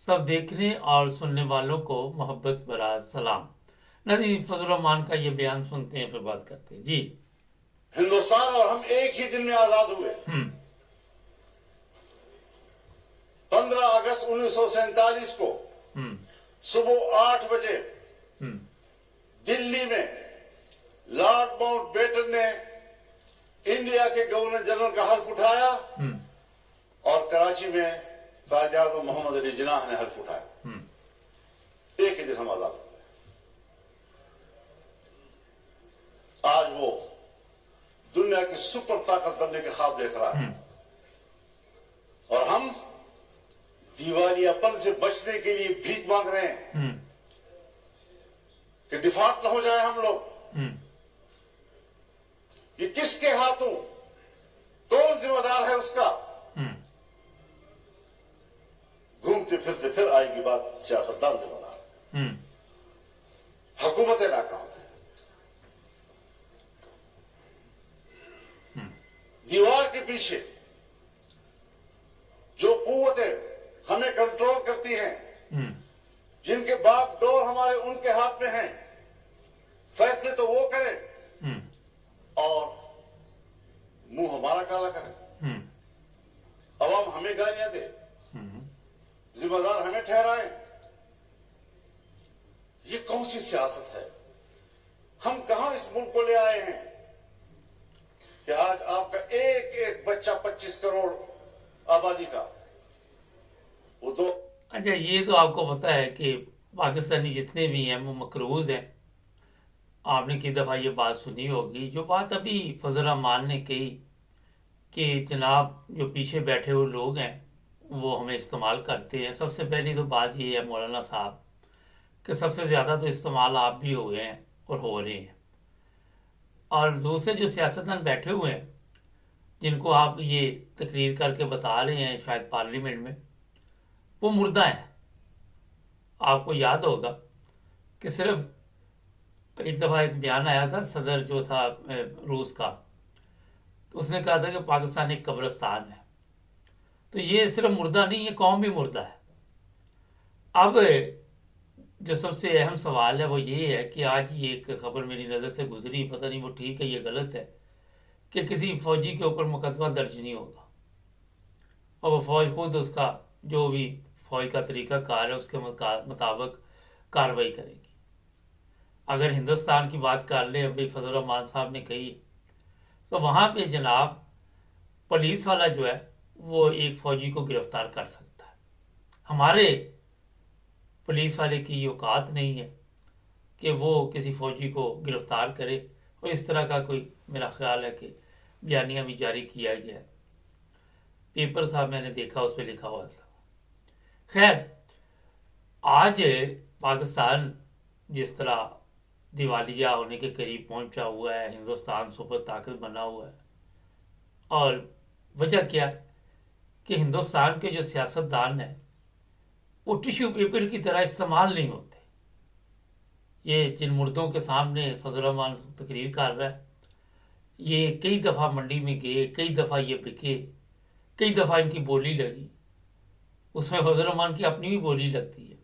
सब देखने और सुनने वालों को मोहब्बत भरा सलाम। नदी फजल रहमान का ये बयान सुनते हैं फिर बात करते हैं जी। हिंदुस्तान और हम एक ही दिन में आजाद हुए। हम्म 15 अगस्त 1947 को हम्म सुबह 8 बजे हम्म दिल्ली में लॉर्ड माउंटबेटन ने इंडिया के गवर्नर जनरल का हल्फ उठाया हम्म और कराची में कायद आजम मोहम्मद अली जिन्नाह ने हल्फ उठाया। एक ही दिन हम आजाद हुए। आज वो दुनिया की सुपर ताकत बनने के ख्वाब देख रहा है और हम दिवालियापन से बचने के लिए भीख मांग रहे हैं कि डिफॉल्ट न हो जाए हम लोग। ये किसके हाथों, कौन जिम्मेदार है उसका? घूमते फिरते फिर आएगी बात, सियासतदान जिम्मेदार है, हुकूमतें नाकाम है। दीवार के पीछे जो कुव्वतें हमें कंट्रोल करती हैं, जिनके बागडोर हमारे उनके हाथ में हैं, फैसले तो वो करें और मुंह हमारा काला करें। अवाम हमें गालियां दे, जिम्मेदार हमें ठहराएं। ये कौन सी सियासत है? हम कहां इस मुल्क को ले आए हैं कि आज आपका एक एक बच्चा 25 करोड़ आबादी का वो दो। अच्छा, ये तो आपको पता है कि पाकिस्तानी जितने भी हैं वो मकरूज हैं। आपने कई दफ़ा ये बात सुनी होगी, जो बात अभी फजल रहमान ने कही कि जनाब जो पीछे बैठे हुए लोग हैं वो हमें इस्तेमाल करते हैं। सबसे पहली तो बात ये है मौलाना साहब कि सबसे ज़्यादा तो इस्तेमाल आप भी हो गए हैं और हो रहे हैं। और दूसरे जो सियासतदान बैठे हुए हैं जिनको आप ये तकरीर करके बता रहे हैं शायद पार्लियामेंट में, वो मुर्दा है। आपको याद होगा कि सिर्फ एक दफ़ा एक बयान आया था, सदर जो था रूस का, तो उसने कहा था कि पाकिस्तान एक कब्रिस्तान है। तो ये सिर्फ मुर्दा नहीं, ये कौम भी मुर्दा है। अब जो सबसे अहम सवाल है वो ये है कि आज ये एक खबर मेरी नज़र से गुजरी, पता नहीं वो ठीक है ये गलत है, कि किसी फौजी के ऊपर मुकदमा दर्ज नहीं होगा और वो फौज खुद उसका जो भी फौज का तरीका कार है उसके मुताबिक कार्रवाई करेगी। अगर हिंदुस्तान की बात कर ले, अभी फजल रहमान साहब ने कही, तो वहाँ पे जनाब पुलिस वाला जो है वो एक फौजी को गिरफ्तार कर सकता है। हमारे पुलिस वाले की ये औकात नहीं है कि वो किसी फौजी को गिरफ्तार करे। और इस तरह का कोई, मेरा ख्याल है कि बयानिया भी जारी किया गया है, पेपर था मैंने देखा उस पर लिखा हुआ था। खैर, आज पाकिस्तान जिस तरह दिवालिया होने के करीब पहुंचा हुआ है, हिंदुस्तान सुपर ताकत बना हुआ है, और वजह क्या है कि हिंदुस्तान के जो सियासतदान हैं वो टिश्यू पेपर की तरह इस्तेमाल नहीं होते। ये जिन मुर्दों के सामने फजल रहमान तकरीर कर रहा है, ये कई दफ़ा मंडी में गए, कई दफ़ा ये बिके, कई दफ़ा इनकी बोली लगी, उसमें फजल रहमान की अपनी भी बोली लगती है,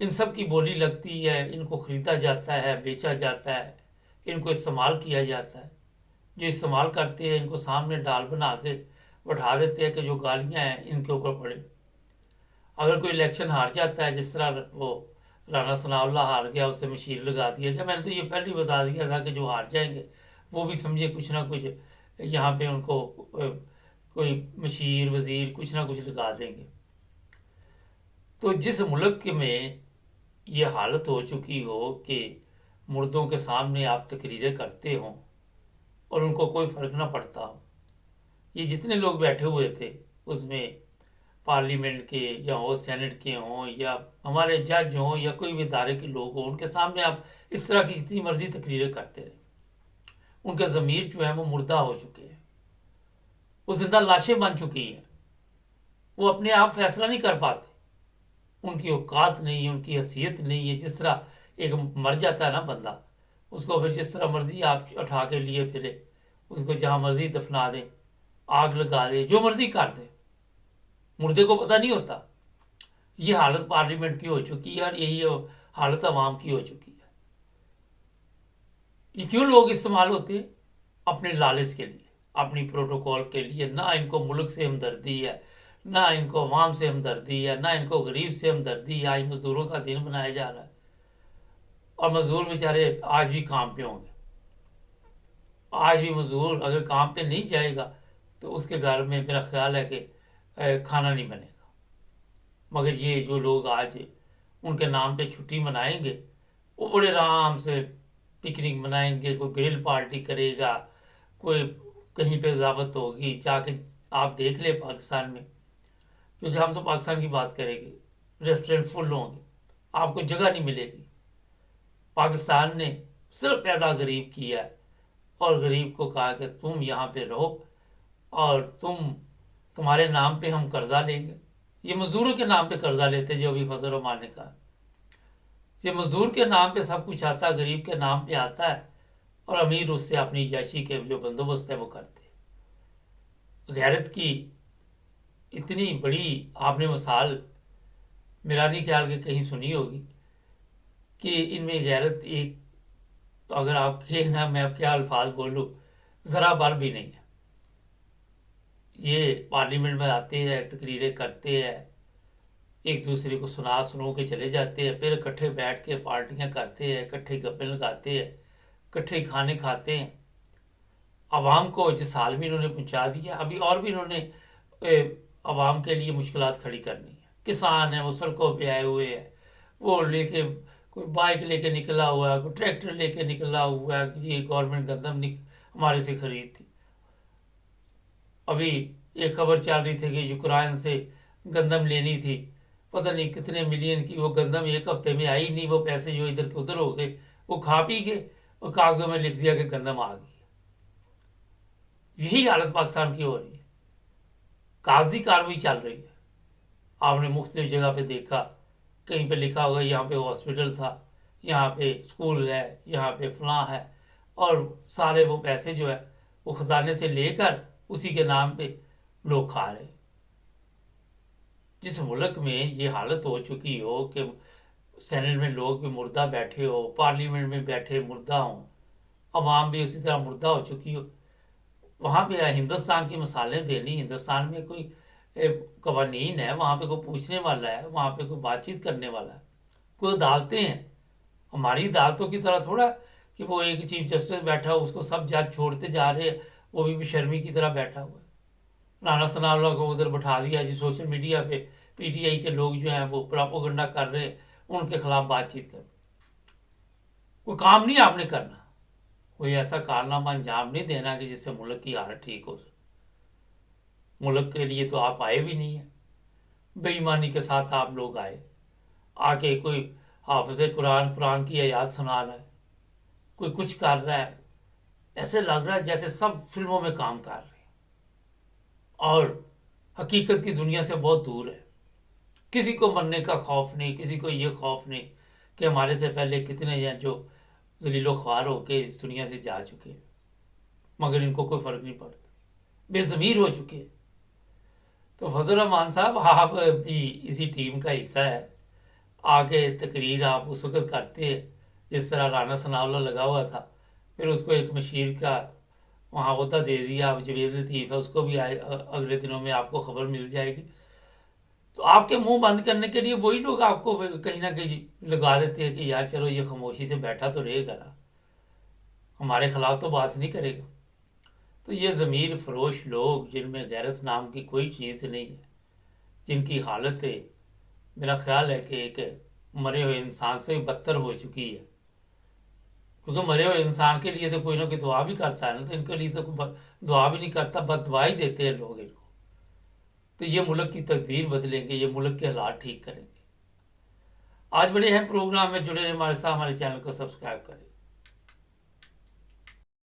इन सब की बोली लगती है, इनको ख़रीदा जाता है, बेचा जाता है, इनको इस्तेमाल किया जाता है। जो इस्तेमाल करते हैं इनको सामने डाल बना के बैठा देते हैं कि जो गालियाँ हैं इनके ऊपर पड़े। अगर कोई इलेक्शन हार जाता है, जिस तरह वो राना सनाउल्लाह हार गया, उसे मशीर लगा दिया गया। मैंने तो ये पहले ही बता दिया था कि जो हार जाएंगे वो भी समझे कुछ ना कुछ यहाँ पे उनको कोई मशीर वजीर कुछ ना कुछ लगा देंगे। तो जिस मुल्क में ये हालत हो चुकी हो कि मुर्दों के सामने आप तकरीरें करते हों और उनको कोई फ़र्क ना पड़ता हो, ये जितने लोग बैठे हुए थे उसमें पार्लियामेंट के या हो सेनेट के हों या हमारे जज हों या कोई भी इदारे के लोग हों, उनके सामने आप इस तरह की जितनी मर्जी तकरीरें करते रहे, उनका ज़मीर जो है वो मुर्दा हो चुके हैं, वो जिंदा लाशें बन चुकी हैं। वो अपने आप फैसला नहीं कर पाते, उनकी औकात नहीं है, उनकी हैसियत नहीं है। जिस तरह एक मर जाता है ना बंदा, उसको फिर जिस तरह मर्जी आप उठा के लिए फिरे, उसको जहाँ मर्जी दफना दें, आग लगा दे, जो मर्जी कर दे, मुर्दे को पता नहीं होता। ये हालत पार्लियामेंट की हो चुकी है और यही हालत अवाम की हो चुकी है। ये क्यों लोग इस्तेमाल होते हैं? अपने लालच के लिए, अपनी प्रोटोकॉल के लिए। ना इनको मुल्क से हमदर्दी है, ना इनको अवाम से हमदर्दी है, ना इनको गरीब से हमदर्दी है। आज मजदूरों का दिन मनाया जा रहा है और मजदूर बेचारे आज भी काम पे होंगे। आज भी मजदूर अगर काम पे नहीं जाएगा तो उसके घर में मेरा ख्याल है कि खाना नहीं बनेगा। मगर ये जो लोग आज उनके नाम पे छुट्टी मनाएंगे, वो बड़े आराम से पिकनिक मनाएंगे, कोई ग्रिल पार्टी करेगा, कोई कहीं पे दावत होगी, जाके आप देख ले पाकिस्तान में, क्योंकि हम तो पाकिस्तान की बात करेंगे, रेस्टोरेंट फुल होंगे, आपको जगह नहीं मिलेगी। पाकिस्तान ने सिर्फ पैदा गरीब किया है और गरीब को कहा कि तुम यहाँ पे रहो और तुम्हारे नाम पे हम कर्जा लेंगे। ये मजदूरों के नाम पे कर्जा लेते, जो अभी फजल रहमान ने कहा। ये मजदूर के नाम पे सब कुछ आता है, गरीब के नाम पे आता है और अमीर उससे अपनी याशी के जो बंदोबस्त है वो करते हैं। गैरत की इतनी बड़ी आपने मिसाल मेरा नहीं ख्याल कि कहीं सुनी होगी कि इनमें गैरत एक, तो अगर आप ना मैं अब क्या अल्फाज बोलूं, जरा बार भी नहीं है। ये पार्लियामेंट में आते हैं, तकरीरें करते हैं, एक दूसरे को सुनो के चले जाते हैं, फिर इकट्ठे बैठ के पार्टियां करते हैं, इकट्ठे गप्पे लगाते हैं, इकट्ठे खाने खाते हैं। अवाम को जिस हाल में इन्होंने पहुंचा दिया, अभी और भी इन्होंने अवाम के लिए मुश्किलात खड़ी करनी है। किसान है वो सड़कों पे आए हुए हैं, वो लेके कोई बाइक लेके निकला हुआ है, कोई ट्रैक्टर लेके निकला हुआ है, ये गवर्नमेंट गंदम हमारे से खरीद थी। अभी एक खबर चल रही थी कि यूक्रेन से गंदम लेनी थी, पता नहीं कितने मिलियन की, वो गंदम एक हफ्ते में आई नहीं, वो पैसे जो इधर के उधर हो गए, वो खा पी गए और कागजों में लिख दिया कि गंदम आ गई। यही हालत पाकिस्तान की हो रही है, कागजी कार्रवाई चल रही है। आपने मुख्तलिफ जगह पे देखा, कहीं पे लिखा होगा यहाँ पे हॉस्पिटल था, यहाँ पे स्कूल है, यहाँ पे फलां है, और सारे वो पैसे जो है वो खजाने से लेकर उसी के नाम पे लोग खा रहे। जिस मुल्क में ये हालत हो चुकी हो कि सेनेट में लोग भी मुर्दा बैठे हो, पार्लियामेंट में बैठे मुर्दा हो, अवाम भी उसी तरह मुर्दा हो चुकी हो, वहाँ पे हिंदुस्तान की मिसालें देनी। हिंदुस्तान में कोई कवानीन है, वहाँ पे कोई पूछने वाला है, वहाँ पे कोई बातचीत करने वाला है, कोई अदालतें हैं। हमारी अदालतों की तरह थोड़ा कि वो एक चीफ जस्टिस बैठा हो, उसको सब जज छोड़ते जा रहे हैं, वो भी बेशर्मी की तरह बैठा हुआ है। राना सनाउल्लाह को उधर बैठा दिया जी, सोशल मीडिया पे पीटीआई के लोग जो हैं वो प्रोपेगेंडा कर रहे हैं, उनके खिलाफ बातचीत कर। कोई काम नहीं आपने करना, कोई ऐसा कारनामा अंजाम नहीं देना कि जिससे मुल्क की हालत ठीक हो सके। मुल्क के लिए तो आप आए भी नहीं है, बेईमानी के साथ आप लोग आए, आके कोई हाफिज कुरान की आयत सुना रहा है, कोई कुछ कर रहा है, ऐसे लग रहा है जैसे सब फिल्मों में काम कर रहे हैं और हकीकत की दुनिया से बहुत दूर है। किसी को मरने का खौफ नहीं, किसी को ये खौफ नहीं कि हमारे से पहले कितने हैं जो जलीलो ख्वार होके इस दुनिया से जा चुके हैं, मगर इनको कोई फर्क नहीं पड़ता, बेज़मीर हो चुके हैं। तो फजल रहमान साहब, आप भी इसी टीम का हिस्सा है। आगे तकरीर आप उस वक्त करते हैं जिस तरह राना सनाउल्लाह लगा हुआ था, फिर उसको एक मशीर का वहाँ होता दे दिया, अब जवेद लतीफ़ है, उसको भी अगले दिनों में आपको खबर मिल जाएगी। तो आपके मुंह बंद करने के लिए वही लोग आपको कहीं ना कहीं लगा देते हैं कि यार चलो ये खामोशी से बैठा तो रहेगा ना, हमारे खिलाफ तो बात नहीं करेगा। तो ये ज़मीर फरोश लोग जिनमें गैरत नाम की कोई चीज़ नहीं है, जिनकी हालत है मेरा ख्याल है कि एक मरे हुए इंसान से बदतर हो चुकी है, क्योंकि मरे हुए इंसान के लिए तो कोई ना कोई दुआ भी करता है ना, तो इनके लिए तो कोई दुआ भी नहीं करता, बददुआ ही देते हैं लोग इनको। तो ये मुल्क की तकदीर बदलेंगे, ये मुल्क के हालात ठीक करेंगे। आज बड़े अहम प्रोग्राम में जुड़े रहे हमारे साथ, हमारे चैनल को सब्सक्राइब करें।